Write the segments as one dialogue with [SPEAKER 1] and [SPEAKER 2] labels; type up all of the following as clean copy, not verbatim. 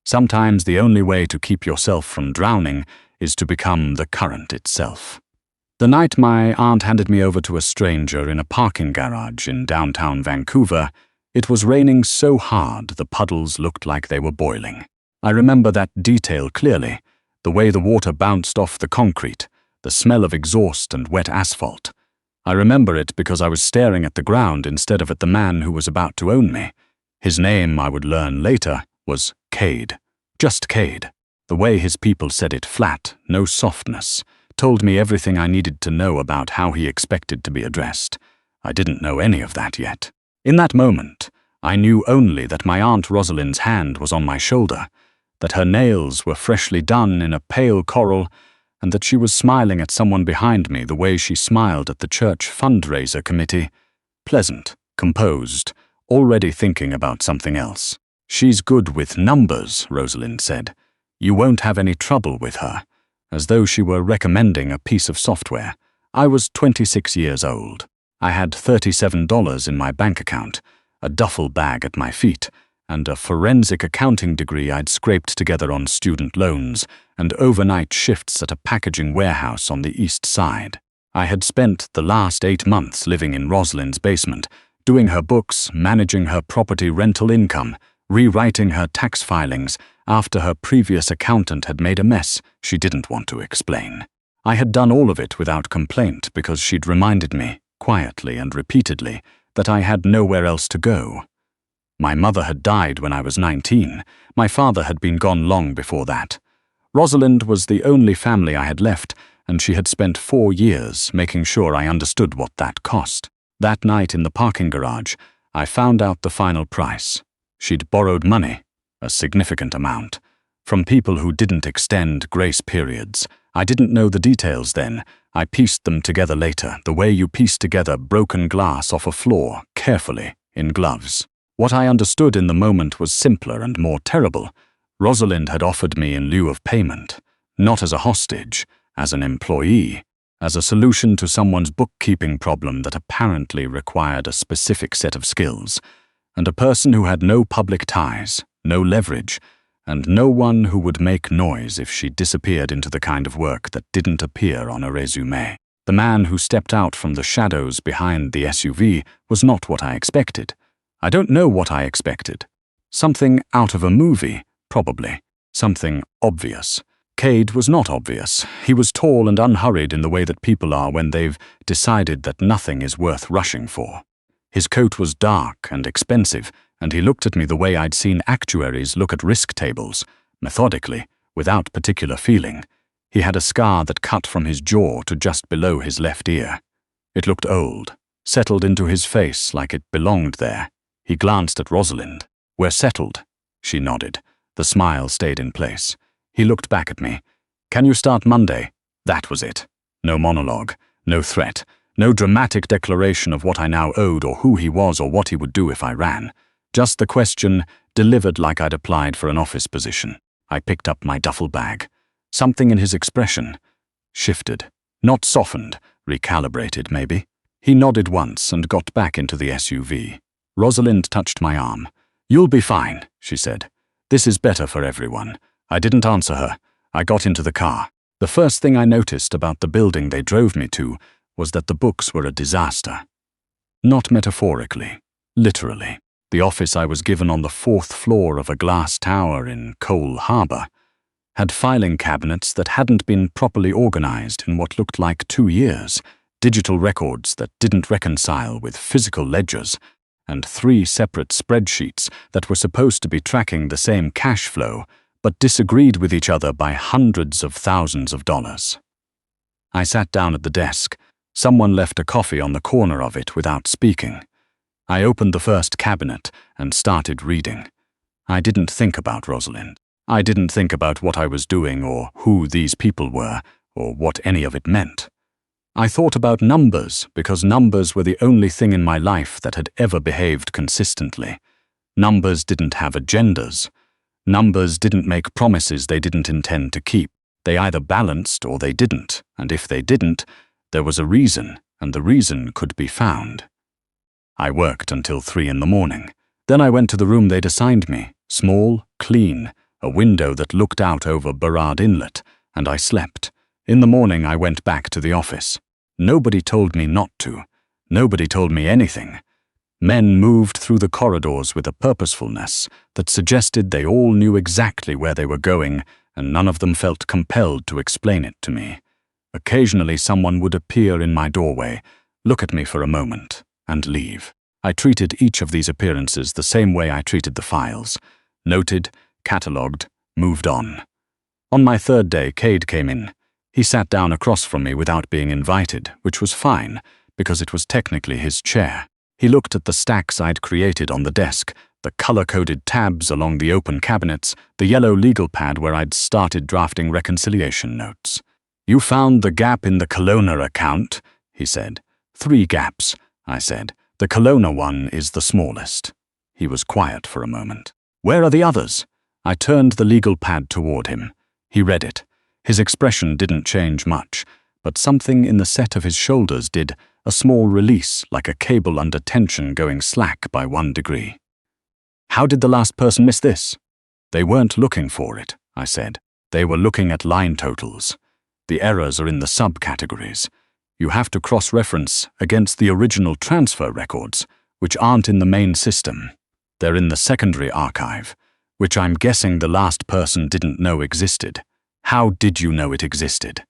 [SPEAKER 1] Sometimes the only way to keep yourself from drowning is to become the current itself. The night my aunt handed me over to a stranger in a parking garage in downtown Vancouver, it was raining so hard the puddles looked like they were boiling. I remember that detail clearly, the way the water bounced off the concrete, the smell of exhaust and wet asphalt. I remember it because I was staring at the ground instead of at the man who was about to own me. His name, I would learn later, was Kade. Just Kade. The way his people said it flat, no softness, told me everything I needed to know about how he expected to be addressed. I didn't know any of that yet. In that moment, I knew only that my Aunt Rosalind's hand was on my shoulder, that her nails were freshly done in a pale coral, and that she was smiling at someone behind me the way she smiled at the church fundraiser committee. Pleasant, composed, already thinking about something else. "She's good with numbers," Rosalind said. "You won't have any trouble with her," as though she were recommending a piece of software. I was 26 years old. I had $37 in my bank account, a duffel bag at my feet, and a forensic accounting degree I'd scraped together on student loans and overnight shifts at a packaging warehouse on the east side. I had spent the last 8 months living in Rosalind's basement, doing her books, managing her property rental income, rewriting her tax filings after her previous accountant had made a mess she didn't want to explain. I had done all of it without complaint because she'd reminded me, quietly and repeatedly, that I had nowhere else to go. My mother had died when I was 19. My father had been gone long before that. Rosalind was the only family I had left, and she had spent 4 years making sure I understood what that cost. That night in the parking garage, I found out the final price. She'd borrowed money, a significant amount, from people who didn't extend grace periods. I didn't know the details then. I pieced them together later, the way you piece together broken glass off a floor, carefully, in gloves. What I understood in the moment was simpler and more terrible. Rosalind had offered me in lieu of payment, not as a hostage, as an employee, as a solution to someone's bookkeeping problem that apparently required a specific set of skills, and a person who had no public ties, no leverage, and no one who would make noise if she disappeared into the kind of work that didn't appear on a resume. The man who stepped out from the shadows behind the SUV was not what I expected. I don't know what I expected. Something out of a movie, probably. Something obvious. Kade was not obvious. He was tall and unhurried in the way that people are when they've decided that nothing is worth rushing for. His coat was dark and expensive, and he looked at me the way I'd seen actuaries look at risk tables, methodically, without particular feeling. He had a scar that cut from his jaw to just below his left ear. It looked old, settled into his face like it belonged there. He glanced at Rosalind. "We're settled," she nodded. The smile stayed in place. He looked back at me. "Can you start Monday?" That was it. No monologue, no threat, no dramatic declaration of what I now owed or who he was or what he would do if I ran. Just the question, delivered like I'd applied for an office position. I picked up my duffel bag. Something in his expression shifted, not softened, recalibrated maybe. He nodded once and got back into the SUV. Rosalind touched my arm. "You'll be fine," she said. "This is better for everyone." I didn't answer her. I got into the car. The first thing I noticed about the building they drove me to was that the books were a disaster. Not metaphorically, literally. The office I was given on the 4th floor of a glass tower in Coal Harbour had filing cabinets that hadn't been properly organized in what looked like 2 years, digital records that didn't reconcile with physical ledgers, and 3 separate spreadsheets that were supposed to be tracking the same cash flow but disagreed with each other by hundreds of thousands of dollars. I sat down at the desk. Someone left a coffee on the corner of it without speaking. I opened the first cabinet and started reading. I didn't think about Rosalind. I didn't think about what I was doing or who these people were or what any of it meant. I thought about numbers because numbers were the only thing in my life that had ever behaved consistently. Numbers didn't have agendas. Numbers didn't make promises they didn't intend to keep. They either balanced or they didn't, and if they didn't, there was a reason, and the reason could be found. I worked until 3 in the morning. Then I went to the room they'd assigned me, small, clean, a window that looked out over Burrard Inlet, and I slept. In the morning I went back to the office. Nobody told me not to. Nobody told me anything. Men moved through the corridors with a purposefulness that suggested they all knew exactly where they were going, and none of them felt compelled to explain it to me. Occasionally someone would appear in my doorway, look at me for a moment, and leave. I treated each of these appearances the same way I treated the files. Noted, catalogued, moved on. On my third day, Kade came in. He sat down across from me without being invited, which was fine, because it was technically his chair. He looked at the stacks I'd created on the desk, the color-coded tabs along the open cabinets, the yellow legal pad where I'd started drafting reconciliation notes. "You found the gap in the Kelowna account," he said. "3 gaps," I said. "The Kelowna one is the smallest." He was quiet for a moment. "Where are the others?" I turned the legal pad toward him. He read it. His expression didn't change much, but something in the set of his shoulders did, a small release like a cable under tension going slack by 1 degree. "How did the last person miss this?" "They weren't looking for it," I said. "They were looking at line totals. The errors are in the subcategories. You have to cross-reference against the original transfer records, which aren't in the main system. They're in the secondary archive, which I'm guessing the last person didn't know existed. How did you know it existed?"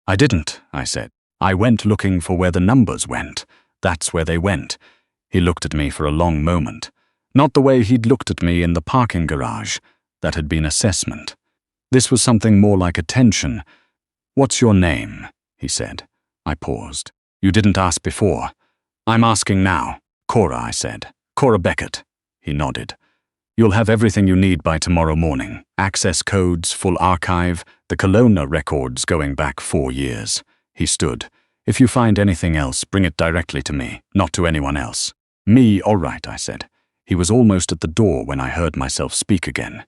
[SPEAKER 1] "I didn't," I said. "I went looking for where the numbers went. That's where they went." He looked at me for a long moment. Not the way he'd looked at me in the parking garage. That had been assessment. This was something more like attention. "What's your name?" he said. I paused. "You didn't ask before." "I'm asking now." "Cora," I said. "Cora Beckett." He nodded. "You'll have everything you need by tomorrow morning. Access codes, full archive, the Kelowna records going back 4 years. He stood. "If you find anything else, bring it directly to me, not to anyone else." "Me, all right," I said. He was almost at the door when I heard myself speak again.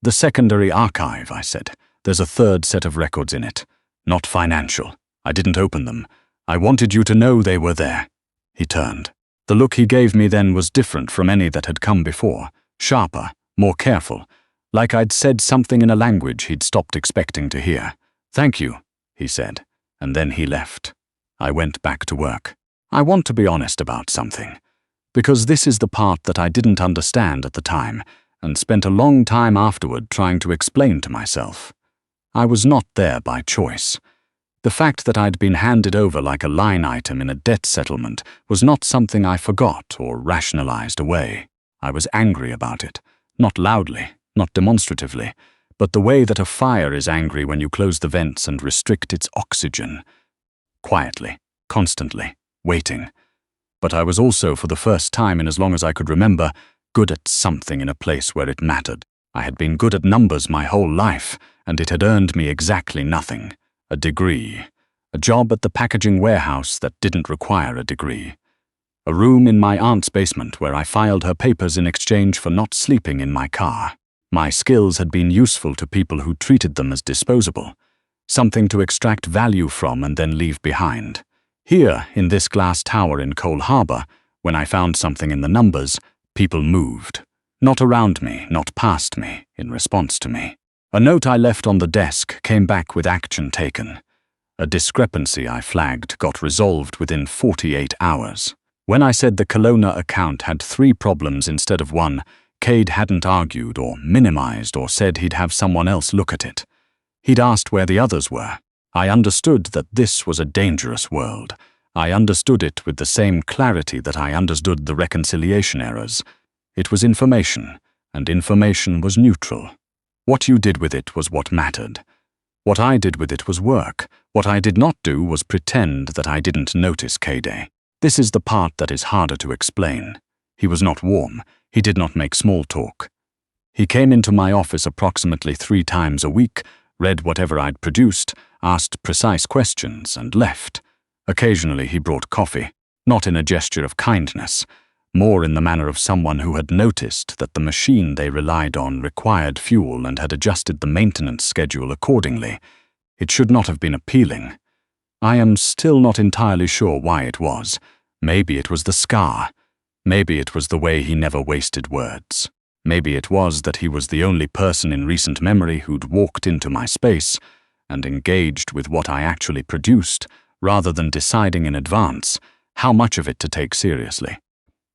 [SPEAKER 1] "The secondary archive," I said. "There's a 3rd set of records in it. Not financial. I didn't open them. I wanted you to know they were there." He turned. The look he gave me then was different from any that had come before. Sharper, more careful, like I'd said something in a language he'd stopped expecting to hear. "Thank you," he said, and then he left. I went back to work. I want to be honest about something, because this is the part that I didn't understand at the time, and spent a long time afterward trying to explain to myself. I was not there by choice. The fact that I'd been handed over like a line item in a debt settlement was not something I forgot or rationalized away. I was angry about it, not loudly, not demonstratively, but the way that a fire is angry when you close the vents and restrict its oxygen. Quietly, constantly, waiting. But I was also, for the first time in as long as I could remember, good at something in a place where it mattered. I had been good at numbers my whole life, and it had earned me exactly nothing. A degree. A job at the packaging warehouse that didn't require a degree. A room in my aunt's basement where I filed her papers in exchange for not sleeping in my car. My skills had been useful to people who treated them as disposable. Something to extract value from and then leave behind. Here, in this glass tower in Coal Harbour, when I found something in the numbers, people moved. Not around me, not past me, in response to me. A note I left on the desk came back with action taken. A discrepancy I flagged got resolved within 48 hours. When I said the Kelowna account had 3 problems instead of 1, Kade hadn't argued or minimized or said he'd have someone else look at it. He'd asked where the others were. I understood that this was a dangerous world. I understood it with the same clarity that I understood the reconciliation errors. It was information, and information was neutral. What you did with it was what mattered. What I did with it was work. What I did not do was pretend that I didn't notice Kade. This is the part that is harder to explain. He was not warm. He did not make small talk. He came into my office approximately 3 times a week, read whatever I'd produced, asked precise questions, and left. Occasionally he brought coffee, not in a gesture of kindness, more in the manner of someone who had noticed that the machine they relied on required fuel and had adjusted the maintenance schedule accordingly. It should not have been appealing. I am still not entirely sure why it was. Maybe it was the scar. Maybe it was the way he never wasted words. Maybe it was that he was the only person in recent memory who'd walked into my space and engaged with what I actually produced, rather than deciding in advance how much of it to take seriously.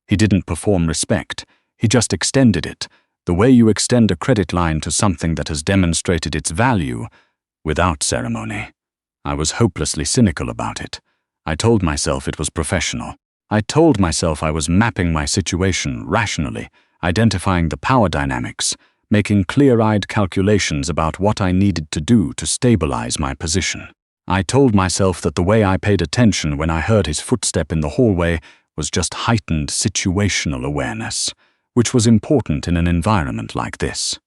[SPEAKER 1] He didn't perform respect, he just extended it, the way you extend a credit line to something that has demonstrated its value, without ceremony. I was hopelessly cynical about it. I told myself it was professional. I told myself I was mapping my situation rationally, identifying the power dynamics, making clear-eyed calculations about what I needed to do to stabilize my position. I told myself that the way I paid attention when I heard his footstep in the hallway was just heightened situational awareness, which was important in an environment like this.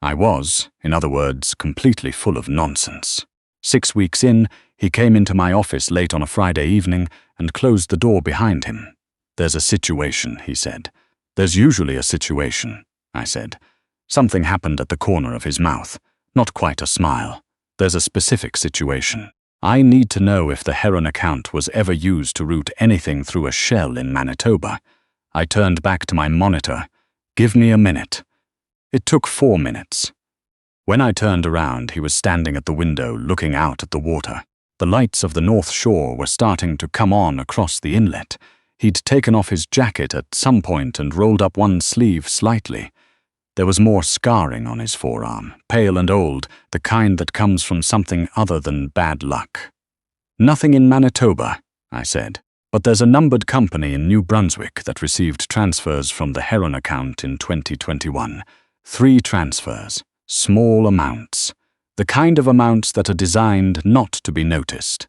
[SPEAKER 1] I was, in other words, completely full of nonsense. 6 weeks in, he came into my office late on a Friday evening and closed the door behind him. "There's a situation," he said. "There's usually a situation," I said. Something happened at the corner of his mouth. Not quite a smile. "There's a specific situation. I need to know if the Heron account was ever used to route anything through a shell in Manitoba." I turned back to my monitor. "Give me a minute." It took 4 minutes. When I turned around, he was standing at the window looking out at the water. The lights of the North Shore were starting to come on across the inlet. He'd taken off his jacket at some point and rolled up one sleeve slightly. There was more scarring on his forearm, pale and old, the kind that comes from something other than bad luck. "Nothing in Manitoba," I said, "but there's a numbered company in New Brunswick that received transfers from the Heron account in 2021. 3 transfers, small amounts, the kind of amounts that are designed not to be noticed."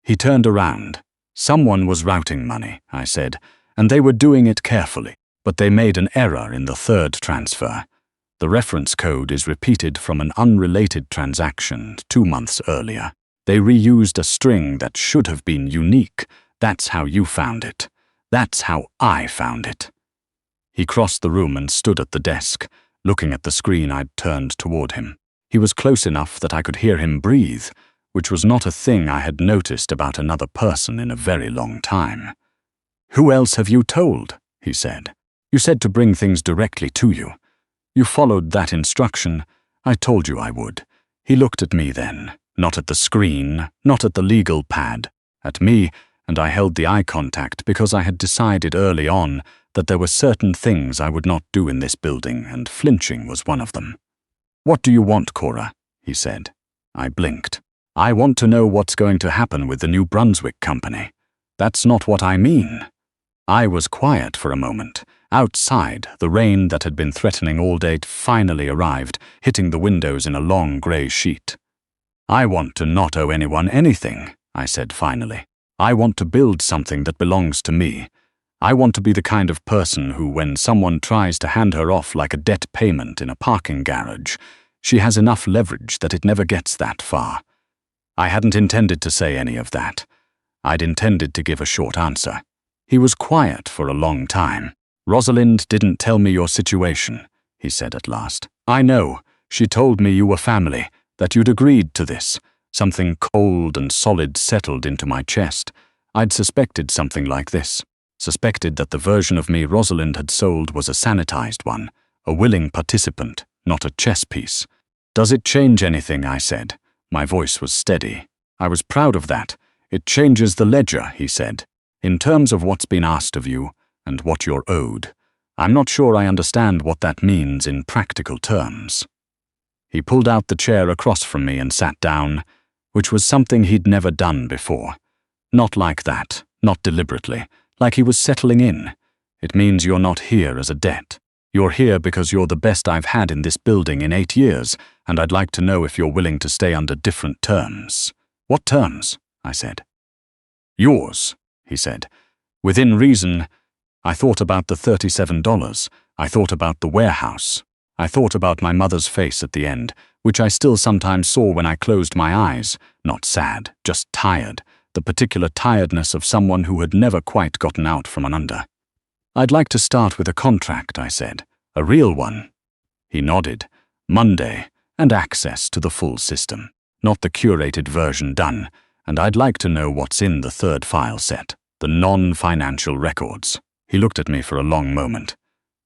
[SPEAKER 1] He turned around. "Someone was routing money," I said, "and they were doing it carefully. But they made an error in the 3rd transfer. The reference code is repeated from an unrelated transaction 2 months earlier. They reused a string that should have been unique. That's how you found it. That's how I found it." He crossed the room and stood at the desk, looking at the screen I'd turned toward him. He was close enough that I could hear him breathe, which was not a thing I had noticed about another person in a very long time. "Who else have you told?" he said. "You said to bring things directly to you. You followed that instruction. I told you I would." He looked at me then, not at the screen, not at the legal pad, at me, and I held the eye contact because I had decided early on that there were certain things I would not do in this building, and flinching was one of them. "What do you want, Cora?" he said. I blinked. "I want to know what's going to happen with the New Brunswick company." "That's not what I mean." I was quiet for a moment. Outside, the rain that had been threatening all day finally arrived, hitting the windows in a long grey sheet. "I want to not owe anyone anything," I said finally. "I want to build something that belongs to me. I want to be the kind of person who, when someone tries to hand her off like a debt payment in a parking garage, she has enough leverage that it never gets that far." I hadn't intended to say any of that. I'd intended to give a short answer. He was quiet for a long time. "Rosalind didn't tell me your situation," he said at last. "I know. She told me you were family, that you'd agreed to this." Something cold and solid settled into my chest. I'd suspected something like this. Suspected that the version of me Rosalind had sold was a sanitized one, a willing participant, not a chess piece. "Does it change anything?" I said. My voice was steady. "I was proud of that. It changes the ledger," he said, "in terms of what's been asked of you and what you're owed. I'm not sure I understand what that means in practical terms." He pulled out the chair across from me and sat down, which was something he'd never done before. Not like that, not deliberately, like he was settling in. "It means you're not here as a debt. You're here because you're the best I've had in this building in 8 years, and I'd like to know if you're willing to stay under different terms." "What terms?" I said. "Yours," he said. "Within reason." I thought about the $37. I thought about the warehouse. I thought about my mother's face at the end, which I still sometimes saw when I closed my eyes, not sad, just tired, the particular tiredness of someone who had never quite gotten out from under. "I'd like to start with a contract," I said. "A real one." He nodded. "Monday, and access to the full system. Not the curated version done, and I'd like to know what's in the 3rd file set, the non-financial records." He looked at me for a long moment.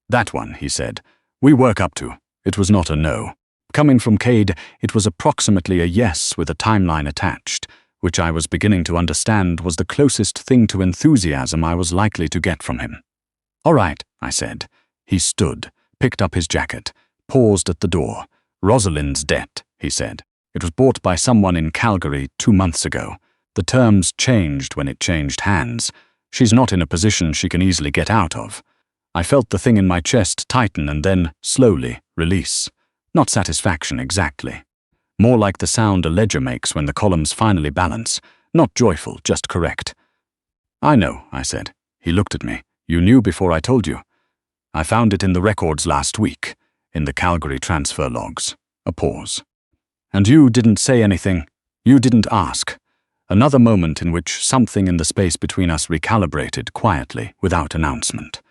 [SPEAKER 1] "That one," he said. We work up to. It was not a no. Coming from Kade, it was approximately a yes with a timeline attached, which I was beginning to understand was the closest thing to enthusiasm I was likely to get from him. "All right," I said. He stood, picked up his jacket, paused at the door. "Rosalind's debt," he said. "It was bought by someone in Calgary 2 months ago. The terms changed when it changed hands. She's not in a position she can easily get out of." I felt the thing in my chest tighten and then, slowly, release. Not satisfaction exactly. More like the sound a ledger makes when the columns finally balance. Not joyful, just correct. "I know," I said. He looked at me. "You knew before I told you." "I found it in the records last week, in the Calgary transfer logs." A pause. "And you didn't say anything. You didn't ask." Another moment in which something in the space between us recalibrated quietly, without announcement.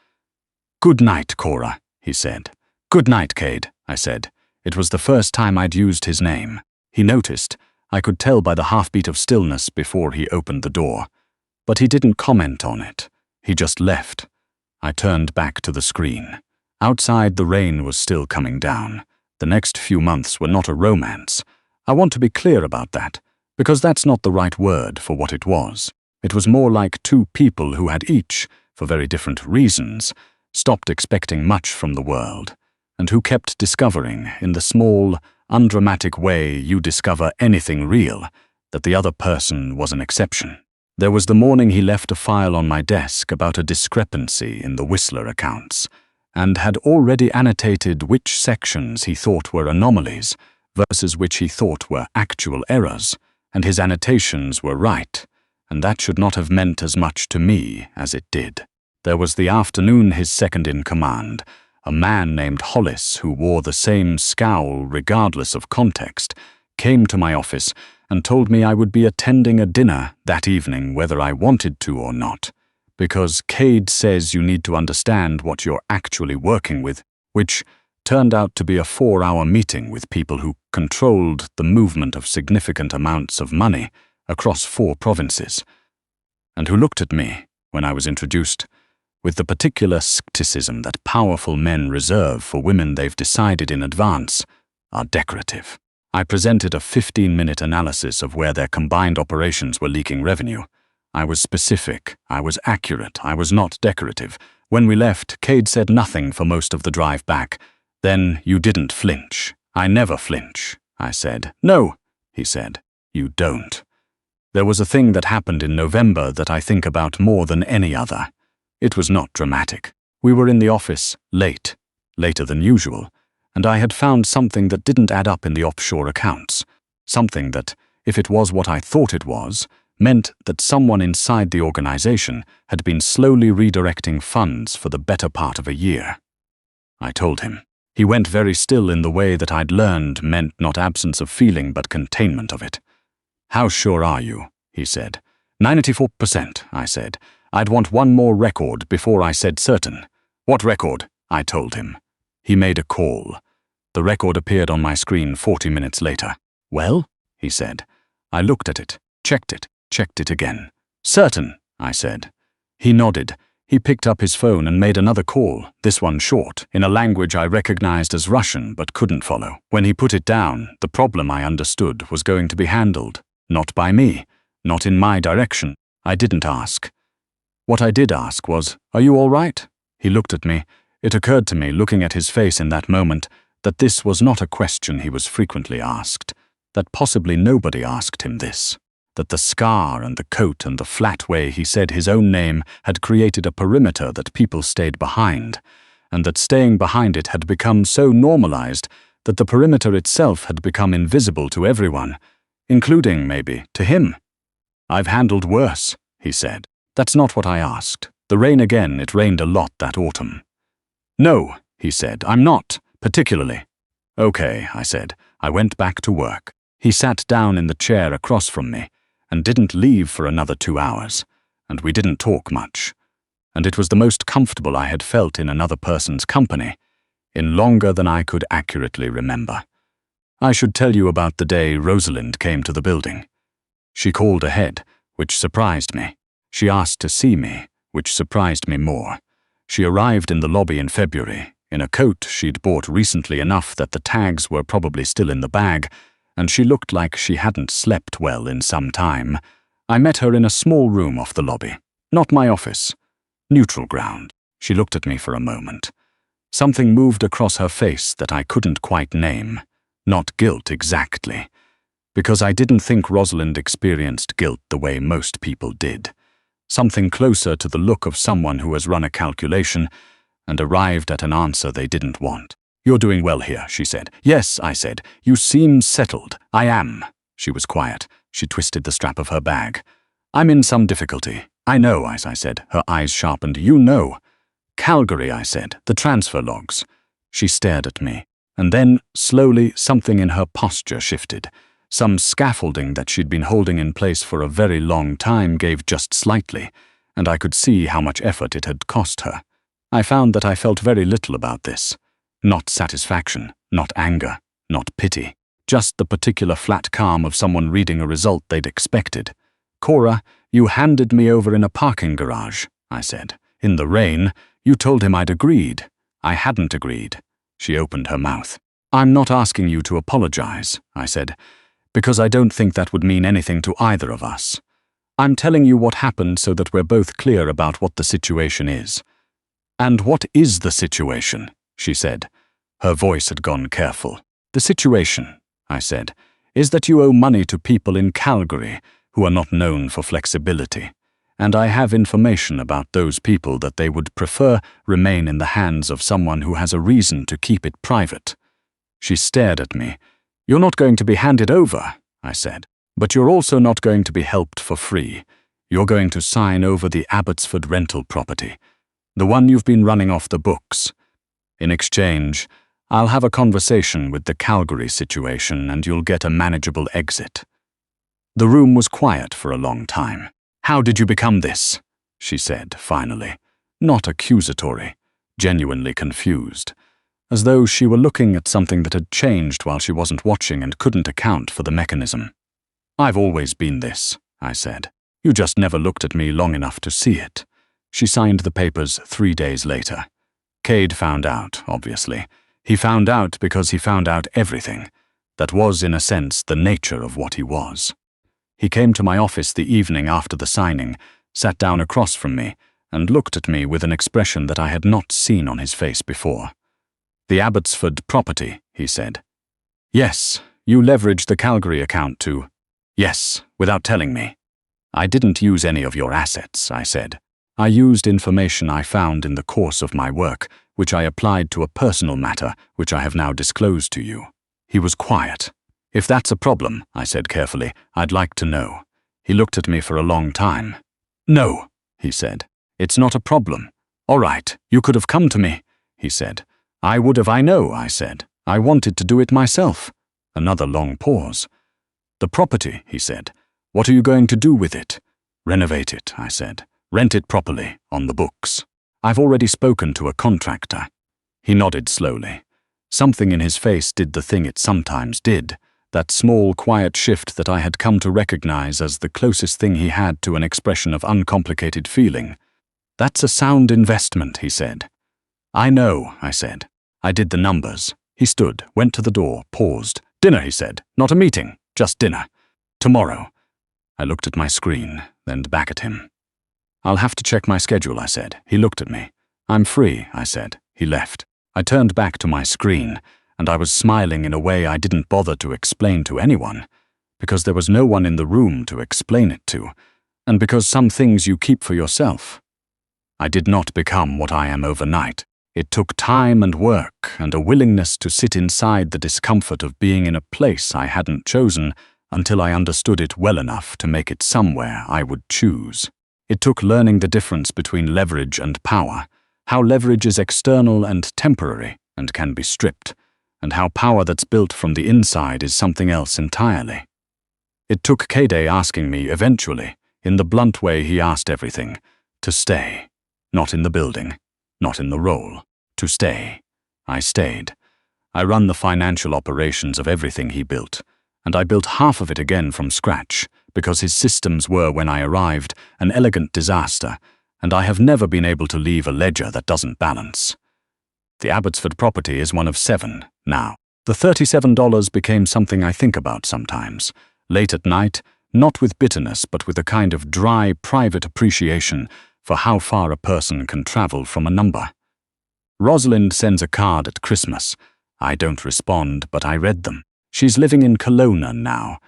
[SPEAKER 1] "Good night, Cora," he said. "Good night, Kade," I said. It was the first time I'd used his name. He noticed. I could tell by the heartbeat of stillness before he opened the door. But he didn't comment on it. He just left. I turned back to the screen. Outside, the rain was still coming down. The next few months were not a romance. I want to be clear about that, because that's not the right word for what it was. It was more like two people who had each, for very different reasons, stopped expecting much from the world, and who kept discovering, in the small, undramatic way you discover anything real, that the other person was an exception. There was the morning he left a file on my desk about a discrepancy in the Whistler accounts, and had already annotated which sections he thought were anomalies versus which he thought were actual errors, and his annotations were right, and that should not have meant as much to me as it did. There was the afternoon his second-in-command, a man named Hollis who wore the same scowl regardless of context, came to my office and told me I would be attending a dinner that evening whether I wanted to or not, because Kade says you need to understand what you're actually working with, which turned out to be a 4-hour meeting with people who controlled the movement of significant amounts of money across 4 provinces, and who looked at me, when I was introduced, with the particular skepticism that powerful men reserve for women they've decided in advance are decorative. I presented a 15-minute analysis of where their combined operations were leaking revenue. I was specific, I was accurate, I was not decorative. When we left, Kade said nothing for most of the drive back. "Then you didn't flinch." "I never flinch," I said. "No," he said. "You don't." There was a thing that happened in November that I think about more than any other. It was not dramatic. We were in the office, late, later than usual, and I had found something that didn't add up in the offshore accounts. Something that, if it was what I thought it was, meant that someone inside the organization had been slowly redirecting funds for the better part of a year. I told him. He went very still in the way that I'd learned meant not absence of feeling but containment of it. "How sure are you?" he said. 94%, I said. "I'd want one more record before I said certain." "What record?" I told him. He made a call. The record appeared on my screen 40 minutes later. "Well?" he said. I looked at it, checked it again. "Certain," I said. He nodded. He picked up his phone and made another call, this one short, in a language I recognized as Russian but couldn't follow. When he put it down, the problem I understood was going to be handled. Not by me, not in my direction. I didn't ask. What I did ask was, "Are you all right?" He looked at me. It occurred to me, looking at his face in that moment, that this was not a question he was frequently asked, that possibly nobody asked him this, that the scar and the coat and the flat way he said his own name had created a perimeter that people stayed behind, and that staying behind it had become so normalized that the perimeter itself had become invisible to everyone, including, maybe, to him. "I've handled worse," he said. "That's not what I asked. The rain again, it rained a lot that autumn." "No," he said, "I'm not, particularly." "Okay," I said. I went back to work. He sat down in the chair across from me, and didn't leave for another 2 hours, and we didn't talk much. And it was the most comfortable I had felt in another person's company, in longer than I could accurately remember. I should tell you about the day Rosalind came to the building. She called ahead, which surprised me. She asked to see me, which surprised me more. She arrived in the lobby in February, in a coat she'd bought recently enough that the tags were probably still in the bag, and she looked like she hadn't slept well in some time. I met her in a small room off the lobby. Not my office. Neutral ground. She looked at me for a moment. Something moved across her face that I couldn't quite name. Not guilt exactly, because I didn't think Rosalind experienced guilt the way most people did. Something closer to the look of someone who has run a calculation and arrived at an answer they didn't want. "You're doing well here," she said. "Yes," I said. "You seem settled." "I am." She was quiet. She twisted the strap of her bag. "I'm in some difficulty." "I know," I said. Her eyes sharpened. "You know." "Calgary," I said. "The transfer logs." She stared at me, and then, slowly, something in her posture shifted. Some scaffolding that she'd been holding in place for a very long time gave just slightly, and I could see how much effort it had cost her. I found that I felt very little about this. Not satisfaction, not anger, not pity. Just the particular flat calm of someone reading a result they'd expected. "Cora, you handed me over in a parking garage," I said. "In the rain. You told him I'd agreed." "I hadn't agreed." She opened her mouth. "I'm not asking you to apologize," I said, "because I don't think that would mean anything to either of us. I'm telling you what happened so that we're both clear about what the situation is." "And what is the situation?" she said. Her voice had gone careful. "The situation," I said, "is that you owe money to people in Calgary who are not known for flexibility, and I have information about those people that they would prefer remain in the hands of someone who has a reason to keep it private." She stared at me. "You're not going to be handed over," I said, "but you're also not going to be helped for free. You're going to sign over the Abbotsford rental property, the one you've been running off the books. In exchange, I'll have a conversation with the Calgary situation and you'll get a manageable exit." The room was quiet for a long time. "How did you become this?" she said, finally. Not accusatory, genuinely confused, as though she were looking at something that had changed while she wasn't watching and couldn't account for the mechanism. "I've always been this," I said. "You just never looked at me long enough to see it." She signed the papers 3 days later. Kade found out, obviously. He found out because he found out everything. That was, in a sense, the nature of what he was. He came to my office the evening after the signing, sat down across from me, and looked at me with an expression that I had not seen on his face before. "The Abbotsford property," he said. "Yes, you leveraged the Calgary account to—" "Yes, without telling me." "I didn't use any of your assets," I said. "I used information I found in the course of my work, which I applied to a personal matter which I have now disclosed to you." He was quiet. "If that's a problem," I said carefully, "I'd like to know." He looked at me for a long time. "No," he said. "It's not a problem." "All right, you could have come to me," he said. "I would have, I know," I said. "I wanted to do it myself." Another long pause. "The property," he said. "What are you going to do with it?" "Renovate it," I said. "Rent it properly, on the books. I've already spoken to a contractor." He nodded slowly. Something in his face did the thing it sometimes did, that small, quiet shift that I had come to recognize as the closest thing he had to an expression of uncomplicated feeling. "That's a sound investment," he said. "I know," I said. "I did the numbers." He stood, went to the door, paused. "Dinner," he said. "Not a meeting, just dinner. Tomorrow." I looked at my screen, then back at him. "I'll have to check my schedule," I said. He looked at me. "I'm free," I said. He left. I turned back to my screen, and I was smiling in a way I didn't bother to explain to anyone, because there was no one in the room to explain it to, and because some things you keep for yourself. I did not become what I am overnight. It took time and work and a willingness to sit inside the discomfort of being in a place I hadn't chosen until I understood it well enough to make it somewhere I would choose. It took learning the difference between leverage and power, how leverage is external and temporary and can be stripped, and how power that's built from the inside is something else entirely. It took Kade asking me eventually, in the blunt way he asked everything, to stay. Not in the building, not in the role. To stay. I stayed. I run the financial operations of everything he built, and I built half of it again from scratch, because his systems were, when I arrived, an elegant disaster, and I have never been able to leave a ledger that doesn't balance. The Abbotsford property is one of 7 now. The $37 became something I think about sometimes, late at night, not with bitterness but with a kind of dry, private appreciation for how far a person can travel from a number. Rosalind sends a card at Christmas. I don't respond, but I read them. She's living in Kelowna now,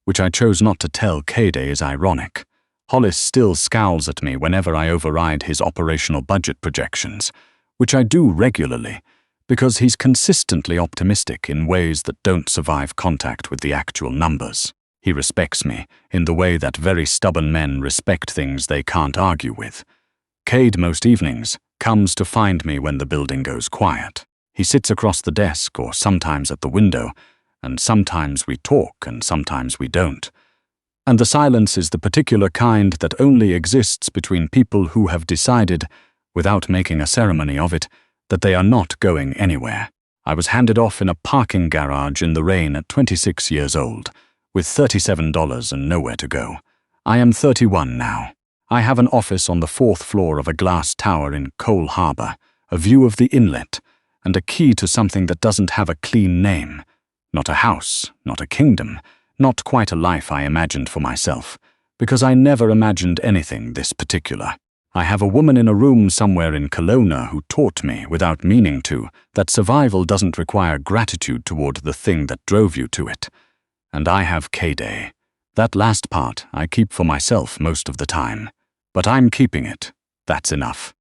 [SPEAKER 1] which I chose not to tell Kade is ironic. Hollis still scowls at me whenever I override his operational budget projections, which I do regularly, because he's consistently optimistic in ways that don't survive contact with the actual numbers. He respects me in the way that very stubborn men respect things they can't argue with. Kade most evenings comes to find me when the building goes quiet. He sits across the desk or sometimes at the window, and sometimes we talk and sometimes we don't. And the silence is the particular kind that only exists between people who have decided, without making a ceremony of it, that they are not going anywhere. I was handed off in a parking garage in the rain at 26 years old, with $37 and nowhere to go. I am 31 now. I have an office on the 4th floor of a glass tower in Coal Harbour, a view of the inlet, and a key to something that doesn't have a clean name. Not a house, not a kingdom, not quite a life I imagined for myself, because I never imagined anything this particular. I have a woman in a room somewhere in Kelowna who taught me, without meaning to, that survival doesn't require gratitude toward the thing that drove you to it. And I have Kade. That last part I keep for myself most of the time. But I'm keeping it. That's enough.